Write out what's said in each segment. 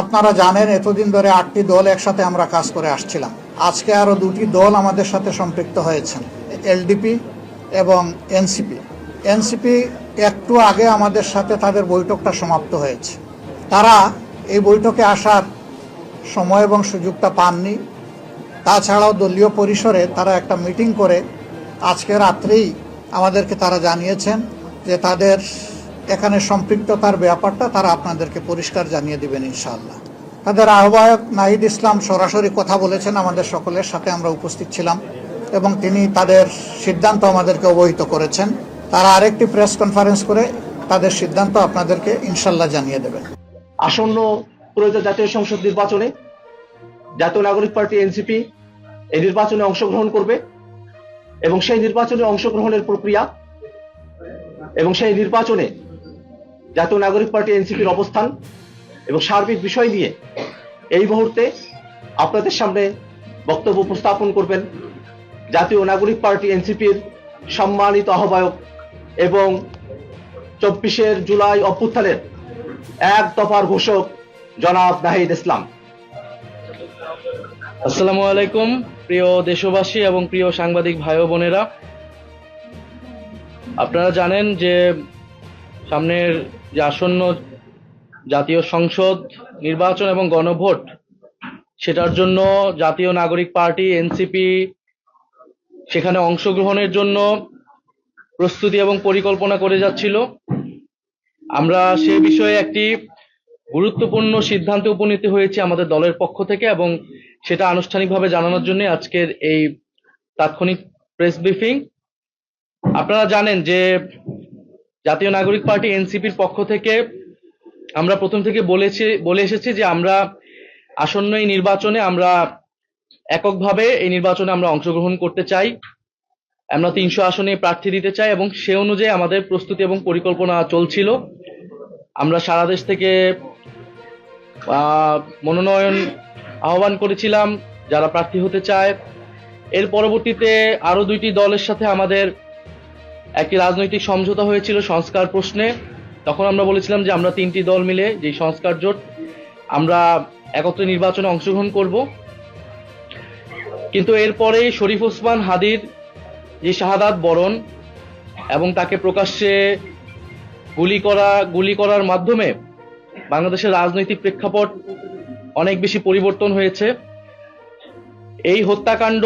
আপনারা জানেন এতদিন ধরে 8টি দল একসাথে আমরা কাজ করে আসছিলাম। আজকে আরও 2টি দল আমাদের সাথে সম্পৃক্ত হয়েছেন, এলডিপি এবং এনসিপি। এনসিপি একটু আগে আমাদের সাথে তাদের বৈঠকটা সমাপ্ত হয়েছে। তারা এই বৈঠকে আসার সময় এবং সুযোগটা পাননি। তাছাড়াও দলীয় পরিসরে তারা একটা মিটিং করে আজকে রাত্রেই আমাদেরকে তারা জানিয়েছেন যে তাদের এখানে সম্পৃক্ততার ব্যাপারটা তারা আপনাদেরকে পরিষ্কার জানিয়ে দিবেন ইনশাআল্লাহ। তাদের আহ্বায়ক নাহিদ ইসলাম সরাসরি কথা বলেছেন, আমাদের সকলের সাথে আমরা উপস্থিত ছিলাম এবং তিনি তাদের সিদ্ধান্ত আমাদেরকে অবহিত করেছেন। তারা আরেকটি প্রেস কনফারেন্স করে তাদের সিদ্ধান্ত আপনাদেরকে ইনশাআল্লাহ জানিয়ে দেবেন। আসন্ন প্রয়োজিত জাতীয় সংসদ নির্বাচনে জাতীয় নাগরিক পার্টি এনসিপি এই নির্বাচনে অংশগ্রহণ করবে এবং সেই নির্বাচনে অংশগ্রহণের প্রক্রিয়া এবং সেই নির্বাচনে জাতীয় নাগরিক পার্টি এনসিপির অবস্থান এবং সার্বিক বিষয় নিয়ে এই মুহূর্তে আপনাদের সামনে বক্তব্য উপস্থাপন করবেন জাতীয় নাগরিক পার্টি এনসিপির সম্মানিত আহ্বায়ক এবং 24 জুলাই অভ্যুত্থানের এক দফার ঘোষক জনাব নাহিদ ইসলাম। আসসালামু আলাইকুম প্রিয় দেশবাসী এবং প্রিয় সাংবাদিক ভাই ও বোনেরা, আপনারা জানেন যে সামনের যে আসন্ন জাতীয় সংসদ নির্বাচন এবং গণভোট, সেটার জন্য জাতীয় নাগরিক পার্টি এনসিপি সেখানে অংশগ্রহণের জন্য প্রস্তুতি এবং পরিকল্পনা করে যাচ্ছিল। আমরা সে বিষয়ে একটি গুরুত্বপূর্ণ সিদ্ধান্তে উপনীত হয়েছি আমাদের দলের পক্ষ থেকে এবং সেটা আনুষ্ঠানিকভাবে জানানোর জন্য আজকের এই তাৎক্ষণিক প্রেস ব্রিফিং। আপনারা জানেন যে জাতীয় নাগরিক পার্টি এনসিপির পক্ষ থেকে আমরা প্রথম থেকে বলে এসেছি যে আমরা আসন্ন এই নির্বাচনে আমরা এককভাবে এই নির্বাচনে আমরা অংশগ্রহণ করতে চাই। আমরা 300 আসনে প্রার্থী দিতে চাই এবং সে অনুযায়ী আমাদের প্রস্তুতি এবং পরিকল্পনা চলছিল। আমরা সারা দেশ থেকে মনোনয়ন আহ্বান করেছিলাম যারা প্রার্থী হতে চায়। এর পরবর্তীতে আরো 2টি দলের সাথে আমাদের একটি রাজনৈতিক সমঝোতা হয়েছিল সংস্কার প্রশ্নে। তখন আমরা বলেছিলাম যে আমরা 3টি দল মিলে যে সংস্কার জোট আমরা একত্রে নির্বাচনে অংশগ্রহণ করব। কিন্তু এরপরে শরীফ ওসমান হাদির যে শাহাদাত বরণ এবং তাকে প্রকাশ্যে গুলি করার মাধ্যমে বাংলাদেশের রাজনৈতিক প্রেক্ষাপট অনেক বেশি পরিবর্তন হয়েছে। এই হত্যাকাণ্ড,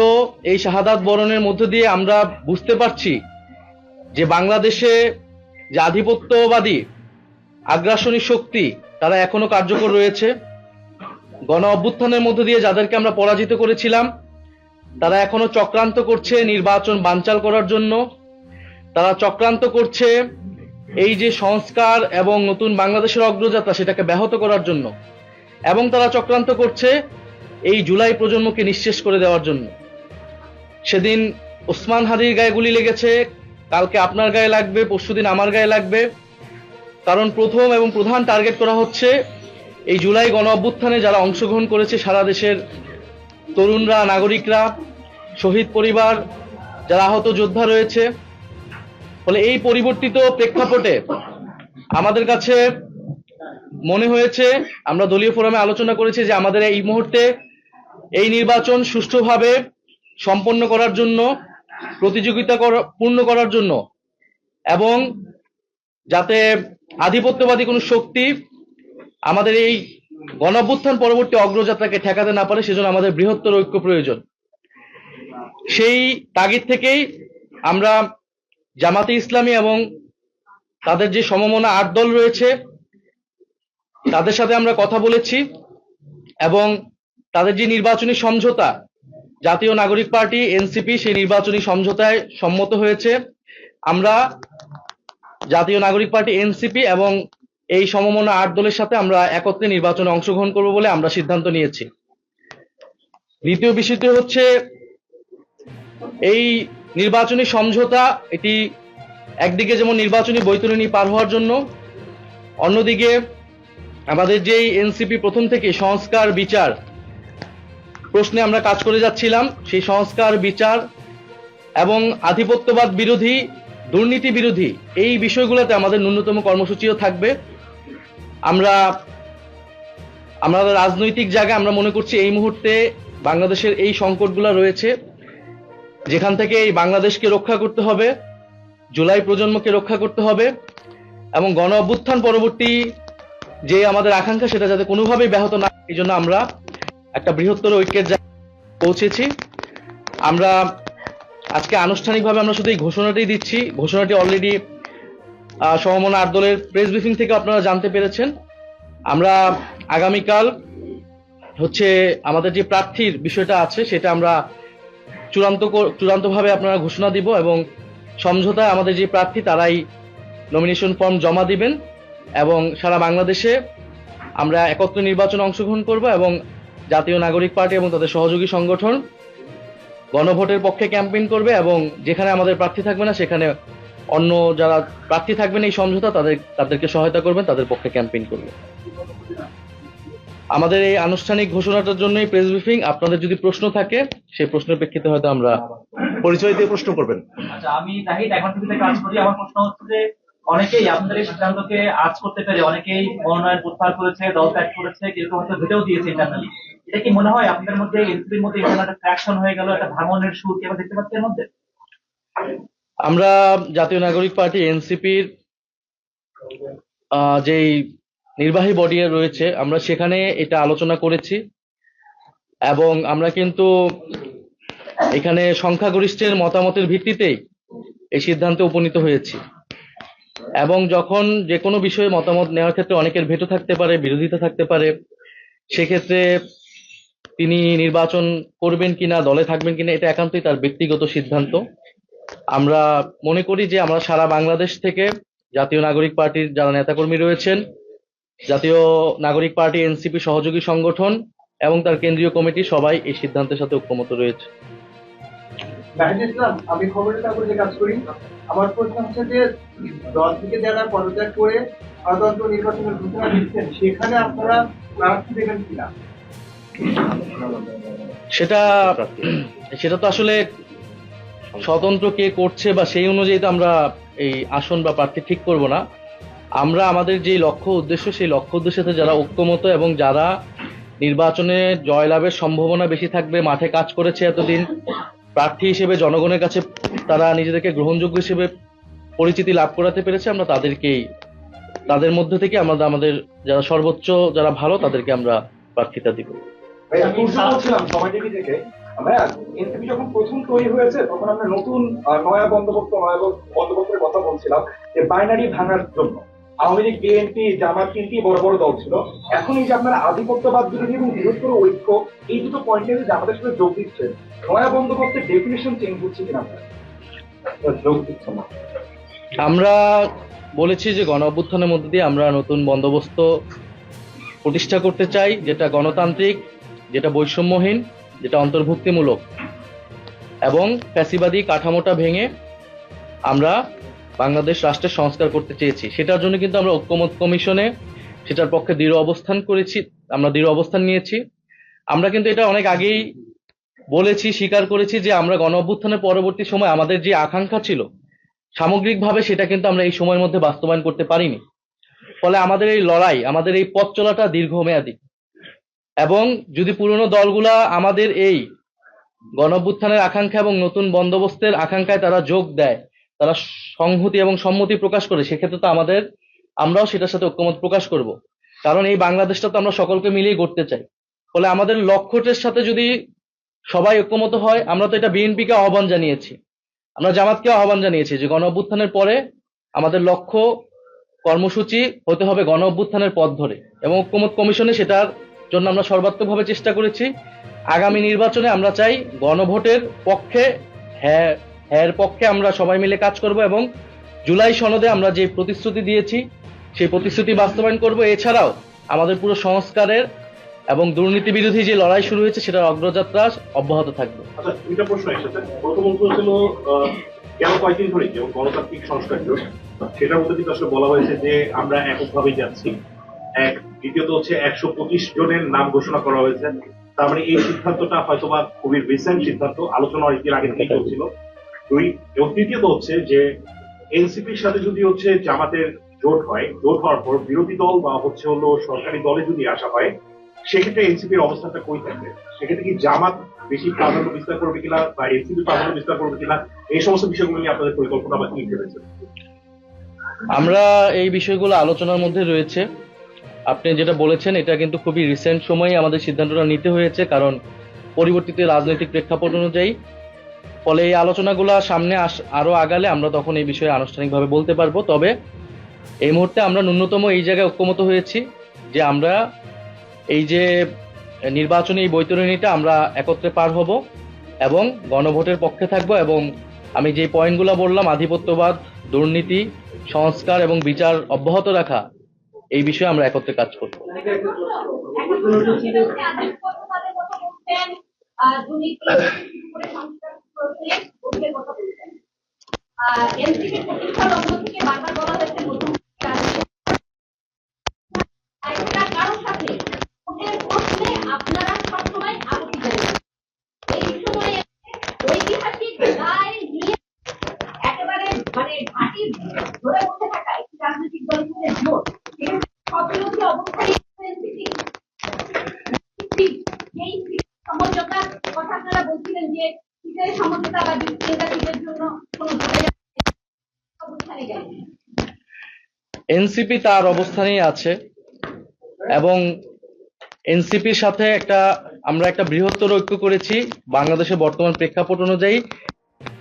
এই শাহাদাত বরণের মধ্য দিয়ে আমরা বুঝতে পারছি যে বাংলাদেশে যে আধিপত্যবাদী আগ্রাসনী শক্তি তারা এখনো কার্যকর রয়েছে। গণ অভ্যুত্থানের মধ্য দিয়ে যাদেরকে আমরা পরাজিত করেছিলাম তারা এখনো চক্রান্ত করছে নির্বাচন বানচাল করার জন্য। তারা চক্রান্ত করছে এই যে সংস্কার এবং নতুন বাংলাদেশের অগ্রযাত্রা সেটাকে ব্যাহত করার জন্য, এবং তারা চক্রান্ত করছে এই জুলাই প্রজন্মকে নিঃশেষ করে দেওয়ার জন্য। সেদিন ওসমান হাদির গায়ে গুলি লেগেছে, কালকে আপনার গায়ে লাগবে, পরশুদিন আমার গায়ে লাগবে। কারণ প্রথম এবং প্রধান টার্গেট করা হচ্ছে এই জুলাই গণ অভ্যুত্থানে যারা অংশগ্রহণ করেছে সারা দেশের তরুণরা, নাগরিকরা, শহীদ পরিবার, যারা আহত যোদ্ধা রয়েছে। ফলে এই পরিবর্তিত প্রেক্ষাপটে আমাদের কাছে মনে হয়েছে, আমরা দলীয় ফোরামে আলোচনা করেছি যে আমাদের এই মুহূর্তে এই নির্বাচন সুষ্ঠুভাবে সম্পন্ন করার জন্য, প্রতিযোগিতা পূর্ণ করার জন্য এবং যাতে আধিপত্যবাদী কোনো শক্তি আমাদের এই গণঅভ্যুত্থান পরবর্তী অগ্রযাত্রাকে ঠেকাতে না পারে, সেজন্য আমাদের বৃহত্তর ঐক্য প্রয়োজন। সেই তাগিদ থেকেই আমরা জামাতে ইসলামী এবং তাদের যে সমমনা 8 দল রয়েছে তাদের সাথে আমরা কথা বলেছি এবং তাদের যে নির্বাচনী সমঝোতা জাতীয় নাগরিক পার্টি এনসিপি সেই নির্বাচনী সমঝোতায় সম্মত হয়েছে। আমরা জাতীয় নাগরিক পার্টি এনসিপি এবং এই সমমনা 8 দলের সাথে আমরা একত্রে নির্বাচনে অংশগ্রহণ করব বলে আমরা সিদ্ধান্ত নিয়েছি। দ্বিতীয় বিষয়টি হচ্ছে এই নির্বাচনী সমঝোতা, এটি একদিকে যেমন নির্বাচনী বৈতরণী পার হওয়ার জন্য, অন্যদিকে আমাদের যেই এনসিপি প্রথম থেকে সংস্কার বিচার প্রশ্নে আমরা কাজ করে যাচ্ছিলাম, সেই সংস্কার বিচার এবং আধিপত্যবাদ বিরোধী, দুর্নীতি বিরোধী এই বিষয়গুলোতে আমাদের ন্যূনতম কর্মসূচিও থাকবে। আমরা আমাদের রাজনৈতিক জায়গায় আমরা মনে করছি এই মুহূর্তে বাংলাদেশের এই সংকটগুলো রয়েছে, যেখান থেকে এই বাংলাদেশকে রক্ষা করতে হবে, জুলাই প্রজন্মকে রক্ষা করতে হবে এবং গণ অভ্যুত্থান পরবর্তী যে আমাদের আকাঙ্ক্ষা সেটা যাতে কোনোভাবেই ব্যাহত না, এই জন্য আমরা একটা বৃহত্তর ঐক্যের জায়গায় পৌঁছেছি। আমরা আজকে আনুষ্ঠানিকভাবে আমরা শুধু এই ঘোষণাটি দিচ্ছি। ঘোষণাটি অলরেডি সমমনা ৮ দলের প্রেস ব্রিফিং থেকে আপনারা জানতে পেরেছেন। আমরা আগামীকাল হচ্ছে আমাদের যে প্রার্থীর বিষয়টা আছে সেটা আমরা চূড়ান্তভাবে আপনারা ঘোষণা দিব এবং সমঝোতায় আমাদের যে প্রার্থী তারাই নমিনেশন ফর্ম জমা দিবেন এবং সারা বাংলাদেশে আমরা একত্র নির্বাচনে অংশগ্রহণ করব এবং জাতীয় নাগরিক পার্টি এবং তাদের সহযোগী সংগঠন গণভোটের পক্ষে ক্যাম্পেইন করবে এবং যেখানে আমাদের প্রার্থী থাকবে না সেখানে অন্য যারা প্রার্থী থাকবেন এই সমঝোতা তাদেরকে সহায়তা করবেন, তাদের পক্ষে ক্যাম্পেইন করবে। আমাদের এই আনুষ্ঠানিক ঘোষণাটার জন্যই প্রেস ব্রিফিং। আপনাদের যদি প্রশ্ন থাকে সেই প্রশ্নের প্রেক্ষিতে হয়তো আমরা পরিচয় দিয়ে প্রশ্ন করবেন। আচ্ছা, আমি জাহিদ এখন টিভিতে কাজ করি। আমার প্রশ্ন হচ্ছে যে অনেকেই আপনাদের এই সিদ্ধান্তকে আজ করতে পেরে অনেকেই মনোনয়ন প্রত্যাহার করেছে, দল ত্যাগ করেছে, কেউ কেউ হয়তো ভেটেও দিয়েছে ইন্টারনালি। এটা কি মনে হয় আপনাদের মধ্যে এনসিপির মধ্যে ইন্টারনাল ট্র্যাকশন হয়ে গেল, একটা ভাঙনের সুর কি আমরা দেখতে পাচ্ছি এর মধ্যে? আমরা জাতীয় নাগরিক পার্টি এনসিপির যেই নির্বাহী বডি রয়েছে আমরা সেখানে এটা আলোচনা করেছি এবং আমরা কিন্তু এখানে সংখ্যাগরিষ্ঠের মতামতের ভিত্তিতেই এই সিদ্ধান্তে উপনীত হয়েছি এবং যখন যে কোনো বিষয়ে মতামত নেওয়ার ক্ষেত্রে অনেকের ভেটো থাকতে পারে, বিরোধিতা থাকতে পারে, সেক্ষেত্রে তিনি নির্বাচন করবেন কিনা, দলে থাকবেন কিনা, এটা একান্তই তার ব্যক্তিগত সিদ্ধান্ত। আমরা মনে করি যে আমরা সারা বাংলাদেশ থেকে জাতীয় নাগরিক পার্টির যারা নেতাকর্মী রয়েছেন, জাতীয় নাগরিক পার্টি এনসিপি সহযোগী সংগঠন এবং তার কেন্দ্রীয় কমিটি সবাই এই সিদ্ধান্তের সাথে ঐক্যমত রয়েছে। ইসলাম, আমি খবরের কাগজে কাজ করি। আমার প্রশ্ন হচ্ছে যে দল থেকে যারা পদত্যাগ করে স্বতন্ত্র নির্বাচনের ঘোষণা দিচ্ছেন সেখানে আপনারা প্রার্থী দেবেন কিনা? সেটা তো আসলে স্বতন্ত্র কে করছে বা সেই অনুযায়ী তো আমরা এই আসন বা প্রার্থী ঠিক করব না। আমরা আমাদের যে লক্ষ্য উদ্দেশ্য সেই লক্ষ্য উদ্দেশ্যে যারা ঐক্যমত এবং যারা নির্বাচনে জয়লাভের সম্ভাবনা বেশি থাকবে, মাঠে কাজ করেছে এতদিন, প্রার্থী হিসেবে জনগণের কাছে তারা নিজেদেরকে গ্রহণযোগ্য হিসেবে পরিচিতি লাভ করাতে পেরেছে, আমরা তাদের মধ্যে থেকে আমাদের যারা সর্বোচ্চ যারা ভালো তাদেরকে আমরা প্রার্থিতা দিব। এনসিপি যখন প্রথম তৈরি হয়েছে তখন আমরা নতুন নয়া বন্দোবস্তের কথা বলছিলাম যে বাইনারি ভাঙার জন্য আওয়ামী লীগ, বিএনপি, জামাত তিনটি বড় বড় দল ছিল। এখন এই যে আপনারা আধিপত্যবাদ বিরোধী এবং বৃহত্তর ঐক্য, এই দুটো পয়েন্টে যে আমাদের সাথে যোগ দিচ্ছেন, নয়া বন্দোবস্তের ডেফিনিশন চেঞ্জ হচ্ছে কিনা যোগ দিচ্ছে না? আমরা বলেছি যে গণ অভ্যুত্থানের মধ্যে দিয়ে আমরা নতুন বন্দোবস্ত প্রতিষ্ঠা করতে চাই, যেটা গণতান্ত্রিক, যেটা বৈষম্যহীন, যেটা অন্তর্ভুক্তিমূলক এবং ফ্যাসিবাদী কাঠামোটা ভেঙে আমরা বাংলাদেশ রাষ্ট্রের সংস্কার করতে চেয়েছি। সেটার জন্য কিন্তু আমরা ঐক্যমত কমিশনে সেটার পক্ষে দৃঢ় অবস্থান নিয়েছি। আমরা কিন্তু এটা অনেক আগেই বলেছি, স্বীকার করেছি যে আমরা গণ অভ্যুত্থানের পরবর্তী সময় আমাদের যে আকাঙ্ক্ষা ছিল সামগ্রিকভাবে সেটা কিন্তু আমরা এই সময়ের মধ্যে বাস্তবায়ন করতে পারিনি। ফলে আমাদের এই লড়াই, আমাদের এই পথ চলাটা দীর্ঘমেয়াদী এবং যদি পুরনো দলগুলা আমাদের এই গণ অভ্যুত্থানের আকাঙ্ক্ষা এবং নতুন বন্দোবস্তের আকাঙ্ক্ষায় তারা যোগ দেয়, তারা সংহতি এবং সম্মতি প্রকাশ করে, সেক্ষেত্রে তো আমরাও সেটার সাথে ঐক্যমত প্রকাশ করব। কারণ এই বাংলাদেশটা তো আমরা সকলকে মিলিয়ে গড়তে চাই। ফলে আমাদের লক্ষ্যটার সাথে যদি সবাই ঐক্যমত হয়, আমরা তো এটা বিএনপিকে আহ্বান জানিয়েছি, আমরা জামাতকে আহ্বান জানিয়েছি যে গণ অভ্যুত্থানের পরে আমাদের লক্ষ্য কর্মসূচি হতে হবে গণ অভ্যুত্থানের পথ ধরে এবং ঐক্যমত কমিশনে সেটার জন্য আমরা সর্বাত্মকভাবে চেষ্টা করেছি। আগামী নির্বাচনে আমরা চাই গণভোটের পক্ষে, হ্যাঁ পক্ষে আমরা সবাই মিলে কাজ করব এবং জুলাই সনদে আমরা যে প্রতিশ্রুতি দিয়েছি সেই প্রতিশ্রুতি বাস্তবায়ন করব। এছাড়াও আমাদের পুরো সংস্কারের এবং দুর্নীতি বিরোধী যে লড়াই শুরু হয়েছে সেটার অগ্রযাত্রা অব্যাহত থাকবে। আচ্ছা, দুইটা প্রশ্ন এসেছে। প্রথমত ছিল গেল কয়েকদিন ধরে যে গণতান্ত্রিক সংস্কার সেটার মধ্যে কিন্তু আসলে বলা হয়েছে যে আমরা এককভাবেই যাচ্ছি। দ্বিতীয়ত হচ্ছে 125 জনের নাম ঘোষণা করা হয়েছে। তার মানে এই সিদ্ধান্তটা হয়তোবা খুবই রিসেন্ট সিদ্ধান্ত, আলোচনা অনেকদিন আগে থেকে চলছিল। এবং তৃতীয়ত হচ্ছে যে এনসিপির সাথে যদি জামাতের জোট হওয়ার পর বিরোধী দল বা সরকারি দলে যদি আসা হয়, সেক্ষেত্রে এনসিপির অবস্থানটা কই থাকবে? সেক্ষেত্রে কি জামাত বেশি প্রাধান্য বিস্তার করবে কিনা বা এনসিপি প্রাধান্য বিস্তার করবে কিনা, এই সমস্ত বিষয়গুলো নিয়ে আপনাদের পরিকল্পনা বা কি ভেবেছে? আমরা এই বিষয়গুলো আলোচনার মধ্যে রয়েছে। আপনি যেটা বলেছেন এটা কিন্তু খুবই রিসেন্ট সময়ে আমাদের সিদ্ধান্তটা নিতে হয়েছে, কারণ পরিবর্তিত রাজনৈতিক প্রেক্ষাপট অনুযায়ী। ফলে এই আলোচনাগুলো সামনে আরো আগালে আমরা তখন এই বিষয়ে আনুষ্ঠানিকভাবে বলতে পারবো। তবে এই মুহূর্তে আমরা ন্যূনতম এই জায়গায় ঐক্যমত হয়েছি যে আমরা এই যে নির্বাচনী এই বৈতরণীটা আমরা একত্রে পার হব এবং গণভোটের পক্ষে থাকব, এবং আমি যে পয়েন্টগুলো বললাম, আধিপত্যবাদ, দুর্নীতি, সংস্কার এবং বিচার অব্যাহত রাখা, এই বিষয়ে আমরা একত্রে কাজ করব। আপনারা সবসময় আপত্তি জানান এই সময়ে ঐতিহাসিক রায় নিয়ে একেবারে মানে ঘাঁটি ধরে বসে থাকা একটি রাজনৈতিক দলের জোট সববিরোধী অবস্থায় এই সমঝোতার কথা আপনারা বলছিলেন যে সিটের সমঝোতা বা সিটের জন্য কোনো অবস্থানে গেলেন। এনসিপি তার অবস্থানেই আছে এবং এনসিপির সাথে আমরা একটা বৃহত্তর ঐক্য করেছি বাংলাদেশের বর্তমান প্রেক্ষাপট অনুযায়ী,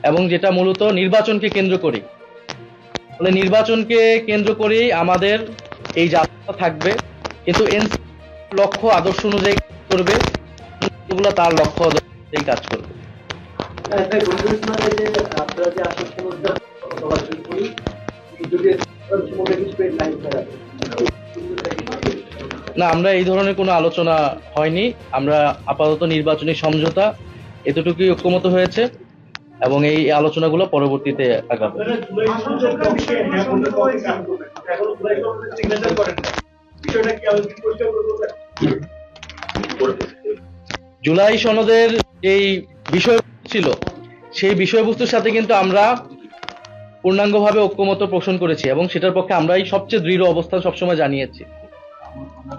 এবং যেটা মূলত নির্বাচনকে কেন্দ্র করে। ফলে নির্বাচনকে কেন্দ্র করেই আমাদের এই যাত্রা থাকবে, কিন্তু এনসিপি লক্ষ্য আদর্শ অনুযায়ী করবে, এগুলো তার লক্ষ্য অনুযায়ী কাজ করবে। না, আমরা এই ধরনের কোনো আলোচনা হয়নি। আমরা আপাতত নির্বাচনী সমঝোতা এতটুকুই ঐক্যমত হয়েছে এবং এই আলোচনাগুলো পরবর্তীতে আগাবে। জুলাই সনদের এই বিষয়বস্তু ছিল, সেই বিষয়বস্তুর সাথে কিন্তু আমরা পূর্ণাঙ্গভাবে ঐক্যমত পোষণ করেছি এবং সেটার পক্ষে আমরাই সবচেয়ে দৃঢ় অবস্থান সবসময় জানিয়েছি।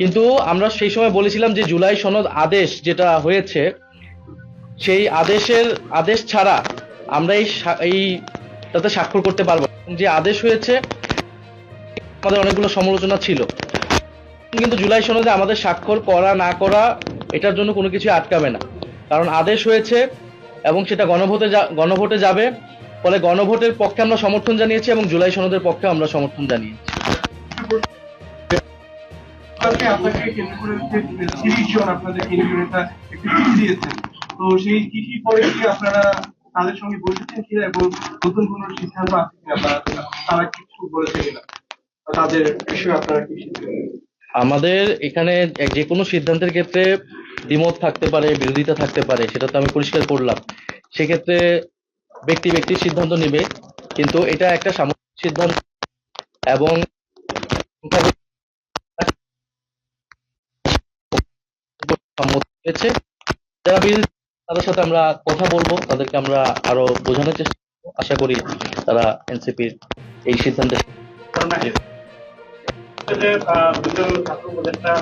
কিন্তু আমরা সেই সময় বলেছিলাম যে জুলাই সনদ আদেশ যেটা হয়েছে, সেই আদেশ ছাড়া আমরা তাতে স্বাক্ষর করতে পারবো না। যে আদেশ হয়েছে আমাদের অনেকগুলো সমালোচনা ছিল, কিন্তু জুলাই সনদে আমাদের স্বাক্ষর করা না করা এটার জন্য কোনো কিছু আটকাবে না, কারণ আদেশ হয়েছে এবং সেটা গণভোটে যাবে। ফলে গণভোটের পক্ষে আমরা সমর্থন জানিয়েছি এবং জুলাই সনদের পক্ষে আমরা সমর্থন জানিয়েছি। আপনাকে কেন্দ্র করে 30 জন আপনাদের কেন্দ্রীয় নেতা একটি চিঠি দিয়েছেন, তো সেই চিঠি পরে কি আপনারা তাদের সঙ্গে বসেছেন কিনা এবং নতুন কোন সিদ্ধান্ত আছে কিনা বা তারা কিছু বলেছে কিনা তাদের বিষয়ে আপনারা কি? আমাদের এখানে যে কোনো সিদ্ধান্তের ক্ষেত্রে দ্বিমত থাকতে পারে, বিরোধিতা থাকতে পারে, সেটা তো আমি পরিষ্কার করলাম। সেক্ষেত্রে ব্যক্তি সিদ্ধান্ত নেবে, কিন্তু এটা একটা সামগ্রিক সিদ্ধান্ত এবং সম্মত হয়েছে। যারা বিরোধী তাদের সাথে আমরা কথা বলবো, তাদেরকে আমরা আরো বোঝানোর চেষ্টা করবো। আশা করি তারা এনসিপির এই সিদ্ধান্তে ছাত্র উপদেষ্টা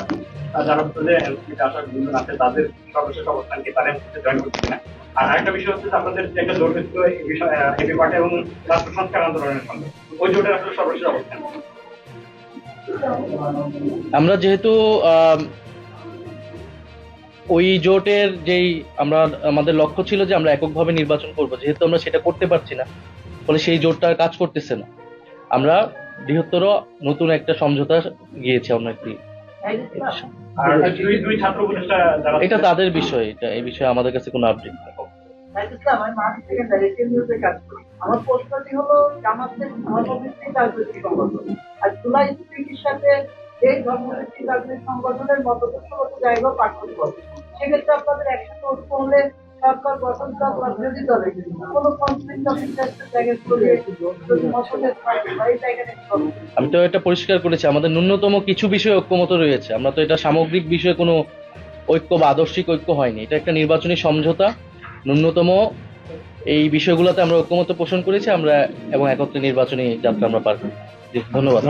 যারা এনসিপিতে আসার বিভিন্ন আছে তাদের সর্বশেষ অবস্থান কি তারা জয়েন করছে কিনা, আর আরেকটা বিষয় হচ্ছে আপনাদের যে একটা জোট হয়েছিল এই বিষয় এবি পার্টি এবং রাষ্ট্র সংস্কার আন্দোলনের সঙ্গে, ওই জোটের আসলে সর্বশেষ অবস্থান। আমরা যেহেতু ওই জোটের যেই আমাদের লক্ষ্য ছিল যে আমরা এককভাবে নির্বাচন করব, যেহেতু আমরা সেটা করতে পারছি না, ফলে সেই জোটটা কাজ করতেছে না। আমরা বৃহত্তর নতুন একটা সমঝোতা গিয়েছি অন্য একটি। আর দুই ছাত্র উপদেষ্টা যারা এটা তাদের বিষয়, এই বিষয়ে আমাদের কাছে কোনো আপডেট নেই। আমার প্রশ্নটি হলো জামাতের ধর্মভিত্তিক রাজনৈতিক সংগঠন আর জুলাই স্মৃতির সাথে এই ধর্মভিত্তিক রাজনৈতিক সংগঠনের মতদর্শগত জায়গা পার্থক্য আছে। সেক্ষেত্রে আপনাদের একসাথে ঐক্য হলে সরকার গঠন করা বা বিরোধী দলে কোনো কনফ্লিক্ট অফ ইন্টারেস্টের জায়গায় চলে মতভেদ এই জায়গাটা। আমি তো এটা পরিষ্কার করেছি, আমাদের ন্যূনতম কিছু বিষয়ে ঐক্যমত রয়েছে। আমরা তো এটা সামগ্রিক বিষয়ে কোনো ঐক্য বা আদর্শিক ঐক্য হয়নি। এটা একটা নির্বাচনী সমঝোতা, ন্যূনতম এই বিষয়গুলোতে আমরা ঐকমত্য পোষণ করেছি আমরা এবং একত্রে নির্বাচনী যাত্রা আমরা পার করি। জি, ধন্যবাদ।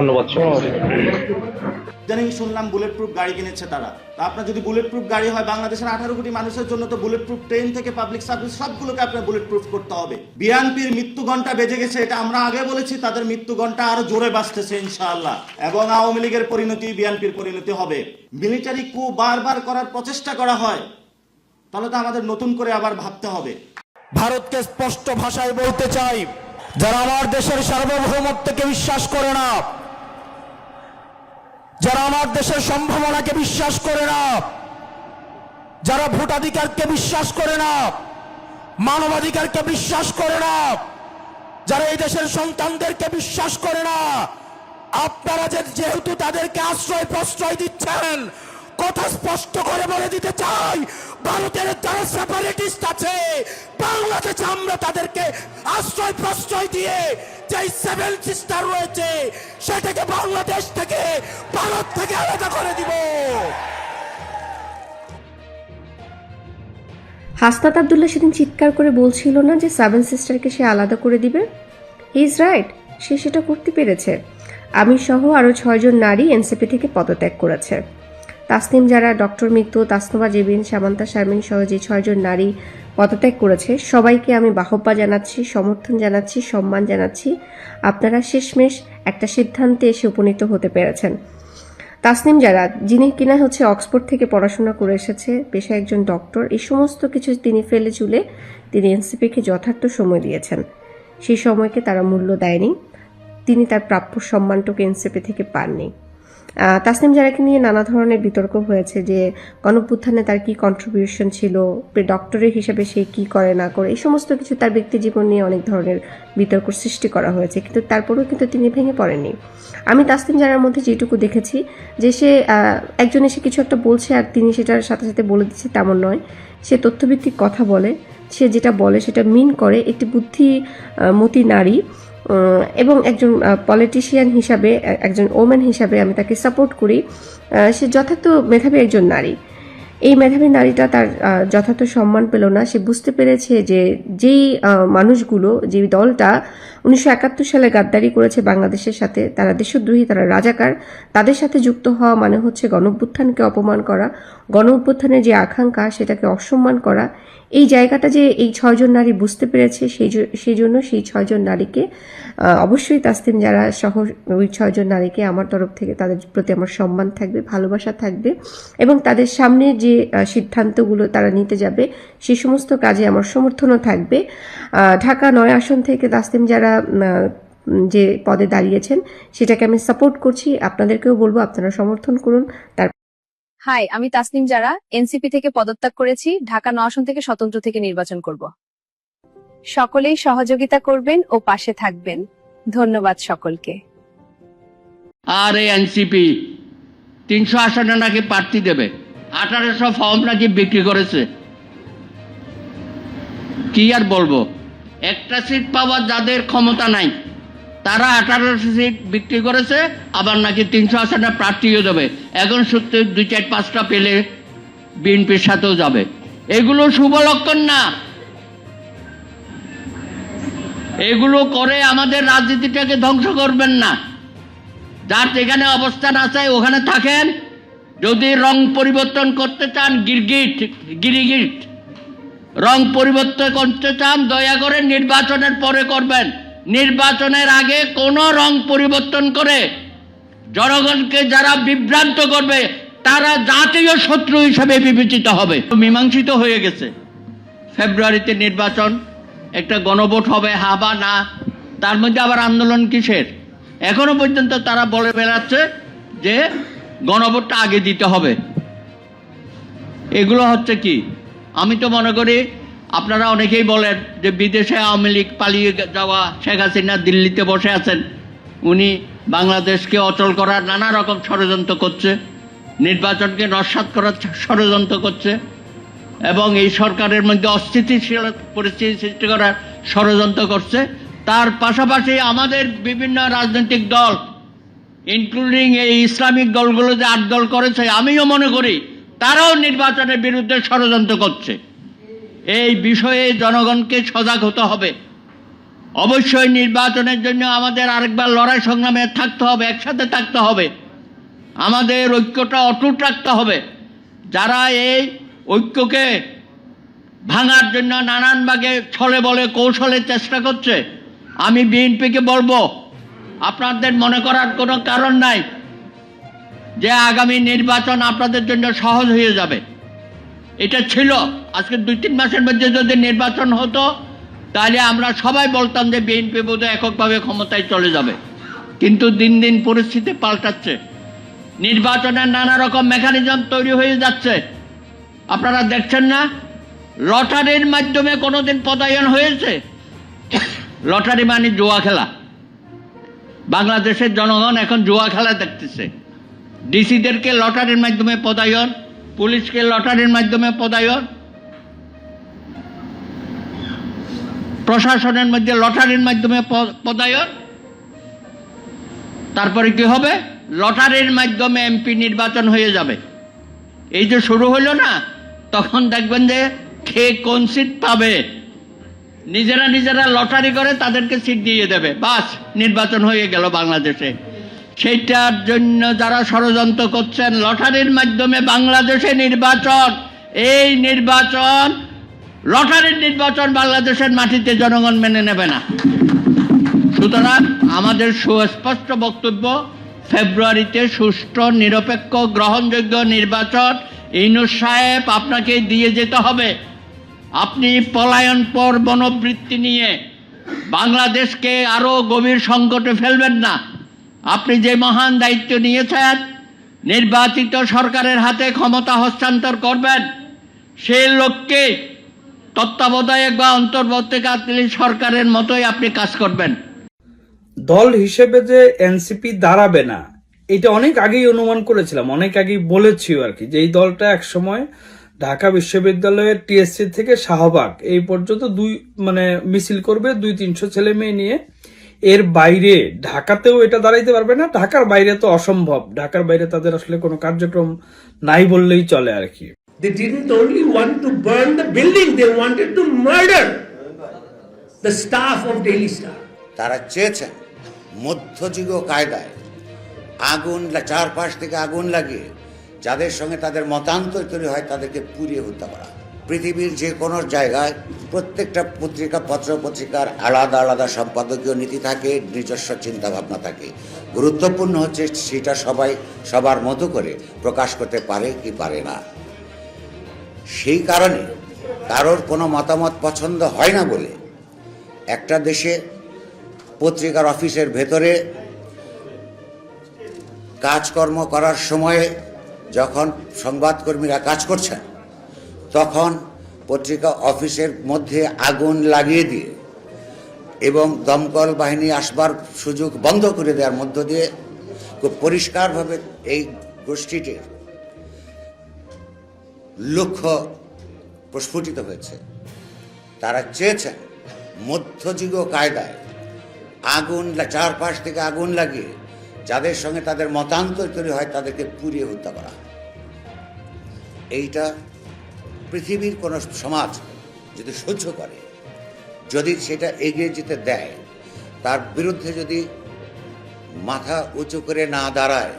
ইদানিং শুনলাম বুলেট প্রুফ গাড়ি কিনেছে তারা। তা আপনার যদি বুলেট প্রুফ গাড়ি হয়, বাংলাদেশের 18 কোটি মানুষের জন্য তো বুলেট প্রুফ ট্রেন থেকে পাবলিক সার্ভিস সবগুলোকে আপনার বুলেট প্রুফ করতে হবে। বিএনপির মৃত্যু ঘন্টা বেজে গেছে, এটা আমরা আগে বলেছি, তাদের মৃত্যু ঘন্টা আরো জোরে বাজতেছে ইনশাআল্লাহ। এবং আওয়ামী লীগের পরিণতি বিএনপির পরিণতি হবে। মিলিটারি কু বারবার করার প্রচেষ্টা করা হয়, তাহলে তো আমাদের নতুন করে আবার ভাবতে হবে। ভারতকে স্পষ্ট ভাষায় বলতে চাই, যারা আমার দেশের সার্বভৌমত্বকে বিশ্বাস করে না, যারা আমার দেশের সম্ভাবনাকে বিশ্বাস করে না, যারা ভোটাধিকারকে বিশ্বাস করে না, মানবাধিকারকে বিশ্বাস করে না, যারা এই দেশের সন্তানদেরকে বিশ্বাস করে না, আপনারা যেহেতু তাদেরকে আশ্রয় প্রশ্রয় দিচ্ছেন, কথা স্পষ্ট করে বলে দিতে চাই, ভারতের যারা সেপারেটিস্ট আছে বাংলাদেশে আমরা তাদেরকে আশ্রয় প্রশ্রয় দিয়ে যে সেভেন সিস্টার রয়েছে সেটাকে বাংলাদেশ থেকে, ভারত থেকে আলাদা করে দিব। হাসনাত আব্দুল্লাহ সেদিন চিৎকার করে বলছিল না যে সেভেন সিস্টারকে সে আলাদা করে দিবে? হি ইজ রাইট, সে সেটা করতে পেরেছে। আমি সহ আরও 6 জন নারী এনসিপি থেকে পদত্যাগ করেছে। তাসনিম যারা, ডক্টর মিতু, তাসনুভা জেবিন, সামান্তা শারমিন সহ যে 6 জন নারী পদত্যাগ করেছে সবাইকে আমি বাহবা জানাচ্ছি, সমর্থন জানাচ্ছি, সম্মান জানাচ্ছি। আপনারা শেষমেশ একটা সিদ্ধান্তে এসে উপনীত হতে পেরেছেন। তাসনিম যারা, যিনি কিনা হচ্ছে অক্সফোর্ড থেকে পড়াশোনা করে এসেছে, পেশায় একজন ডক্টর, এই সমস্ত কিছু তিনি ফেলে চুলে তিনি এনসিপিকে যথার্থ সময় দিয়েছেন। সেই সময়কে তারা মূল্য দেয়নি, তিনি তার প্রাপ্য সম্মানটুকু এনসিপি থেকে পাননি। তাসনিম জারাকে নিয়ে নানা ধরনের বিতর্ক হয়েছে যে গণঅভ্যুত্থানে তার কি কন্ট্রিবিউশন ছিল, ডক্টরের হিসেবে সে কি করে না করে, এই সমস্ত কিছু তার ব্যক্তি জীবন নিয়ে অনেক ধরনের বিতর্ক সৃষ্টি করা হয়েছে, কিন্তু তারপরেও কিন্তু তিনি ভেঙে পড়েননি। আমি তাসনিম জারার মধ্যে যেটুকু দেখেছি যে সে একজন এসে কিছু একটা বলছে আর তিনি সেটার সাথে সাথে বলে দিচ্ছে তেমন নয়। সে তথ্যভিত্তিক কথা বলে, সে যেটা বলে সেটা মিন করে, একটি বুদ্ধিমতী নারী এবং একজন পলিটিশিয়ান হিসাবে, একজন ওমেন হিসাবে আমি তাকে সাপোর্ট করি। সে যথার্থ মেধাবী একজন নারী। এই মেধাবী নারীটা তার যথার্থ সম্মান পেল না। সে বুঝতে পেরেছে যে যেই মানুষগুলো, যে দলটা 1971 সালে গাদ্দারি করেছে বাংলাদেশের সাথে, তারা দেশদ্রোহী, তারা রাজাকার, তাদের সাথে যুক্ত হওয়া মানে হচ্ছে গণঅভ্যুত্থানকে অপমান করা, গণঅভ্যুত্থানের যে আকাঙ্ক্ষা সেটাকে অসম্মান করা। এই জায়গাটা যে এই 6 জন নারী বুঝতে পেরেছে, সেই জন্য সেই 6 জন নারীকে অবশ্যই তাসনিম যারা সহ ওই 6 জন নারীকে আমার তরফ থেকে তাদের প্রতি আমার সম্মান থাকবে, ভালোবাসা থাকবে এবং তাদের সামনে যে সিদ্ধান্তগুলো তারা নিতে যাবে সেই সমস্ত কাজে আমার সমর্থনও থাকবে। ঢাকা 9 আসন থেকে তাসনিম যারা যে পদে দাঁড়িয়েছেন সেটাকে আমি সাপোর্ট করছি। আপনাদেরকেও বলবো আপনারা সমর্থন করুন। হাই, আমি তাসনিম যারা, এনসিপি থেকে পদত্যাগ করেছি, ঢাকা 9 আসন থেকে স্বতন্ত্র থেকে নির্বাচন করব। সকলেই সহযোগিতা করবেন ও পাশে থাকবেন। ধন্যবাদ সকলকে। আর এই এনসিপি 300 আসনে নাকি প্রার্থী দেবে, 1800 ফর্ম নাকি বিক্রি করেছে। কি আর বলবো, একটা সিট পাওয়ার যাদের ক্ষমতা নাই তারা 1800 সিট বিক্রি করেছে, আবার নাকি 300 আসনে প্রার্থীও যাবে। এখন সত্যি 2, 4, 5টা পেলে বিএনপির সাথেও যাবে। এগুলো শুভ লক্ষণ না। এগুলো করে আমাদের রাজনীতিটাকে ধ্বংস করবেন না। যার যেখানে অবস্থান আছে ওখানে থাকেন। যদি রং পরিবর্তন করতে চান, গিরিগিট রং পরিবর্তন করতে চান, দয়া করে নির্বাচনের পরে করবেন। নির্বাচনের আগে কোনো রং পরিবর্তন করে জনগণকে যারা বিভ্রান্ত করবে তারা জাতীয় শত্রু হিসেবে বিবেচিত হবে। মীমাংসিত হয়ে গেছে, ফেব্রুয়ারিতে নির্বাচন, একটা গণভোট হবে, হা বা না। তার মধ্যে আবার আন্দোলন কিসের? এখনো পর্যন্ত তারা বলে বেড়াচ্ছে যে গণভোটটা আগে দিতে হবে। এগুলো হচ্ছে কি? আমি তো মনে করি আপনারা অনেকেই বলেন যে বিদেশে আওয়ামী লীগ পালিয়ে যাওয়া শেখ হাসিনা দিল্লিতে বসে আছেন, উনি বাংলাদেশকে অচল করার নানা রকম ষড়যন্ত্র করছে, নির্বাচনকে নস্যাৎ করার ষড়যন্ত্র করছে এবং এই সরকারের মধ্যে অস্থিতিশীল পরিস্থিতি সৃষ্টি করার ষড়যন্ত্র করছে। তার পাশাপাশি আমাদের বিভিন্ন রাজনৈতিক দল, ইনক্লুডিং এই ইসলামিক দলগুলো যে 8 দল করেছে, আমিও মনে করি তারাও নির্বাচনের বিরুদ্ধে ষড়যন্ত্র করছে। এই বিষয়ে জনগণকে সজাগ হতে হবে। অবশ্যই নির্বাচনের জন্য আমাদের আরেকবার লড়াই সংগ্রামে থাকতে হবে, একসাথে থাকতে হবে, আমাদের ঐক্যটা অটুট রাখতে হবে। যারা এই ঐক্যকে ভাঙার জন্য নানান ভাগে ছলে বলে কৌশলে চেষ্টা করছে, আমি বিএনপিকে বলবো, আপনাদের মনে করার কোনো কারণ নাই যে আগামী নির্বাচন আপনাদের জন্য সহজ হয়ে যাবে। এটা ছিল আজকে 2-3 মাসের মধ্যে যদি নির্বাচন হতো তাহলে আমরা সবাই বলতাম যে বিএনপি বোধহয় এককভাবে ক্ষমতায় চলে যাবে। কিন্তু দিন দিন পরিস্থিতি পাল্টাচ্ছে, নির্বাচনের নানা রকম মেকানিজম তৈরি হয়ে যাচ্ছে। আপনারা দেখছেন না, লটারির মাধ্যমে কোনোদিন পদায়ন হয়েছে? লটারি মানে জুয়া খেলা। বাংলাদেশের জনগণ এখন জুয়া খেলা দেখতেছে। ডিসিদেরকে লটারির মাধ্যমে পদায়ন, পুলিশকে লটারির মাধ্যমে পদায়ন, প্রশাসনের মধ্যে লটারির মাধ্যমে পদায়ন। তারপরে কি হবে? লটারির মাধ্যমে এমপি নির্বাচন হয়ে যাবে। এই যে শুরু হলো না, তখন দেখবেন যে কে কোন সিট পাবে, নিজেরা নিজেরা লটারি করে তাদেরকে সিট দিয়ে দেবে, বাস নির্বাচন হয়ে গেল বাংলাদেশে। সেইটার জন্য যারা ষড়যন্ত্র করছেন, লটারির মাধ্যমে বাংলাদেশে নির্বাচন, এই নির্বাচন লটারির নির্বাচন বাংলাদেশের মাটিতে জনগণ মেনে নেবে না। সুতরাং আমাদের সুস্পষ্ট বক্তব্য, ফেব্রুয়ারিতে সুষ্ঠু, নিরপেক্ষ, গ্রহণযোগ্য নির্বাচন ইউনূস সাহেব আপনাকে দিয়ে যেতে হবে। আপনি পলায়নপর মনোবৃত্তি নিয়ে বাংলাদেশকে আরো গভীর সংকটে ফেলবেন না। আপনি যে মহান দায়িত্ব নিয়েছেন, নির্বাচিত সরকারের হাতে ক্ষমতা হস্তান্তর করবেন, সেই লক্ষ্যে তত্ত্বাবধায়ক বা অন্তর্বর্তীকালীন সরকারের মতোই আপনি কাজ করবেন। দল হিসেবে যে এনসিপি দাঁড়াবে না, এটা অনেক আগেই অনুমান করেছিলাম, অনেক আগেই বলেছি আর কি, যে এই দলটা একসময় ঢাকা বিশ্ববিদ্যালয়ের টিএসসি থেকে শাহবাগ এই পর্যন্ত মিছিল করবে 200-300 ছেলে মেয়ে নিয়ে। এর বাইরে ঢাকাতেও এটা দাঁড়াইতে পারবে না, ঢাকার বাইরে তো অসম্ভব, ঢাকার বাইরে তাদের আসলে কোনো কার্যক্রম নাই বললেই চলে আর কি। They didn't only want to burn the building, they wanted to murder the staff of Daily Star. তারা চেয়েছেন মধ্যযুগীয় কায়দায় আগুন, চারপাশ থেকে আগুন লাগিয়ে যাদের সঙ্গে তাদের মতান্তর তৈরি হয় তাদেরকে পুড়িয়ে হত্যা করা। পৃথিবীর যে কোনো জায়গায় প্রত্যেকটা পত্রিকার আলাদা আলাদা সম্পাদকীয় নীতি থাকে, নিজস্ব চিন্তা ভাবনা থাকে। গুরুত্বপূর্ণ হচ্ছে সেটা সবাই সবার মতো করে প্রকাশ করতে পারে কি পারে না। সেই কারণে কারোর কোনো মতামত পছন্দ হয় না বলে একটা দেশে পত্রিকার অফিসের ভেতরে কাজকর্ম করার সময়ে যখন সংবাদকর্মীরা কাজ করছেন, তখন পত্রিকা অফিসের মধ্যে আগুন লাগিয়ে দিয়ে এবং দমকল বাহিনী আসবার সুযোগ বন্ধ করে দেওয়ার মধ্য দিয়ে খুব পরিষ্কারভাবে এই গোষ্ঠীটির লক্ষ্য প্রস্ফুটিত হয়েছে। তারা চেয়েছেন মধ্যযুগীয় কায়দায় আগুন, চারপাশ থেকে আগুন লাগিয়ে যাদের সঙ্গে তাদের মতান্তর তৈরি হয় তাদেরকে পুড়িয়ে হত্যা করা। এইটা পৃথিবীর কোনো সমাজ যদি সহ্য করে, যদি সেটা এগিয়ে যেতে দেয়, তার বিরুদ্ধে যদি মাথা উঁচু করে না দাঁড়ায়,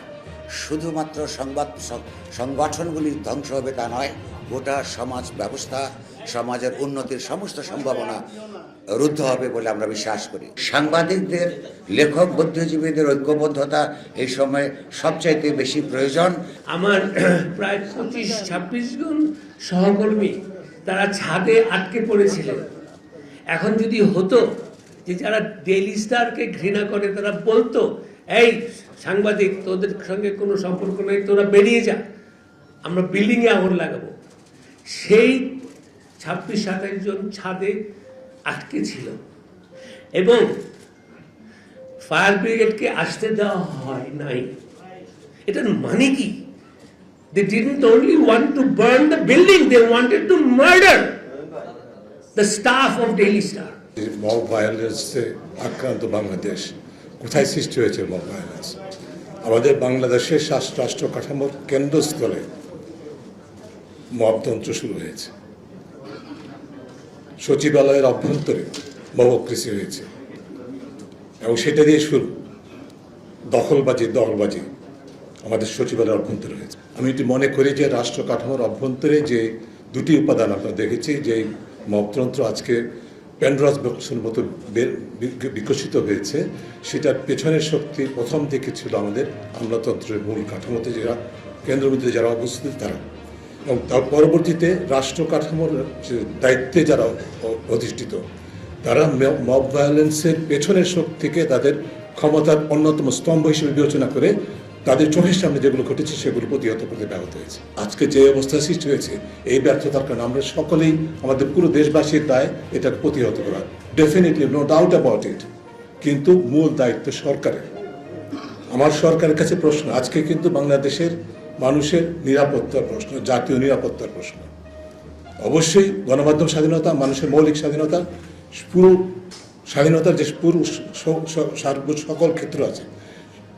শুধুমাত্র সংগঠনগুলির ধ্বংস হবে তা নয়, গোটা সমাজ ব্যবস্থা, সমাজের উন্নতির সমস্ত সম্ভাবনা রুদ্ধ হবে বলে আমরা বিশ্বাস করি। সাংবাদিকদের, লেখক, বুদ্ধিজীবীদের ঐক্যবদ্ধতা এই সময়ে সবচাইতে বেশি প্রয়োজন। আমার প্রায় 25-26 জন সহকর্মী তারা ছাদে আটকে পড়েছিলেন। এখন যদি হতো যে যারা ডেইলি স্টারকে ঘৃণা করে তারা বলতো, এই সাংবাদিক, তোদের সঙ্গে কোনো সম্পর্ক নেই, তোরা বেরিয়ে যা, আমরা বিল্ডিংয়ে আগুন লাগাবো, সেই 26-27 জন ছাদে আটকে ছিল এবং ফায়ার ব্রিগেডকে আসতে দেওয়া হয় নাই। এটার মানে কি? They didn't only want to burn the building, they wanted to murder the staff of Daily Star. Mob ভায়োলেন্সে আক্রান্ত বাংলাদেশ কোথায় সৃষ্টি হয়েছে? মব ভায়োলেন্স আমাদের বাংলাদেশের রাষ্ট্র কাঠামোর কেন্দ্রস্থলে মবতন্ত্র শুরু হয়েছে। সচিবালয়ের অভ্যন্তরে মবক্রেসি হয়েছে এবং সেটা দিয়ে শুরু দখলবাজি দলবাজি আমাদের সচিবালয়ের অভ্যন্তরে হয়েছে। আমি এটি মনে করি যে রাষ্ট্র কাঠামোর অভ্যন্তরে যে দুটি উপাদান আমরা দেখেছি, যে মবতন্ত্র আজকে প্যান্ডরাস বক্সের মতো বিকশিত হয়েছে, সেটার পেছনের শক্তি প্রথম থেকে ছিল আমাদের আমলাতন্ত্রের মূল কাঠামোতে যারা কেন্দ্রবিন্দুতে যারা অবস্থিত তারা, এবং তার পরবর্তীতে রাষ্ট্র কাঠামোর দায়িত্বে যারা অধিষ্ঠিত তারা মব ভায়োলেন্সের পেছনের শক্তিকে তাদের ক্ষমতার অন্যতম স্তম্ভ হিসেবে বিবেচনা করে তাদের চোখের সামনে যেগুলো ঘটেছে সেগুলো প্রতিহত করতে ব্যাহত হয়েছে। আজকে যে অবস্থা সৃষ্টি হয়েছে এই ব্যর্থতার কারণে আমরা সকলেই, আমাদের পুরো দেশবাসীর দায় এটাকে প্রতিহত করা, definitely no doubt about it, কিন্তু মূল দায়িত্ব সরকারের। আমার সরকারের কাছে প্রশ্ন, আজকে কিন্তু বাংলাদেশের মানুষের নিরাপত্তার প্রশ্ন, জাতীয় নিরাপত্তার প্রশ্ন। অবশ্যই গণমাধ্যম স্বাধীনতা, মানুষের মৌলিক স্বাধীনতা, পুরো স্বাধীনতার যে পুরো সকল ক্ষেত্র আছে,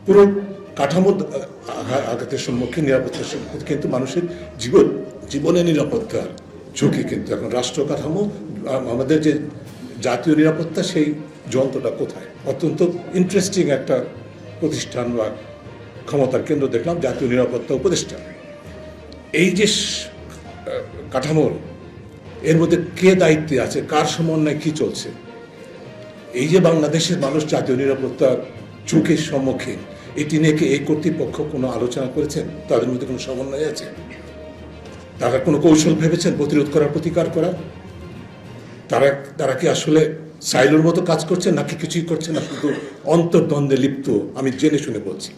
পুরো কাঠামো আঘাতের সম্মুখীন, নিরাপত্তার সম্মুখীন, কিন্তু মানুষের জীবনের নিরাপত্তার ঝুঁকি কিন্তু এখন রাষ্ট্র কাঠামো, আমাদের যে জাতীয় নিরাপত্তা সেই যন্ত্রটা কোথায়? অত্যন্ত ইন্টারেস্টিং একটা প্রতিষ্ঠান বা ক্ষমতার কেন্দ্র দেখলাম, জাতীয় নিরাপত্তা উপদেষ্টা। এই যে কাঠামো, এর মধ্যে কে দায়িত্বে আছে, কার সমন্বয়ে কি চলছে? এই যে বাংলাদেশের মানুষ জাতীয় নিরাপত্তার ঝুঁকির সম্মুখীন, এটি নিয়ে কি এই কর্তৃপক্ষ কোনো আলোচনা করেছেন? তাদের মধ্যে কোনো সমন্বয় আছে? তারা কোনো কৌশল ভেবেছেন প্রতিরোধ করার, প্রতিকার করার? তারা কি আসলে সাইলোর মতো কাজ করছেন, নাকি কিছুই করছেন না, শুধু অন্তর্দ্বন্দ্বে লিপ্ত? আমি জেনে শুনে বলছি।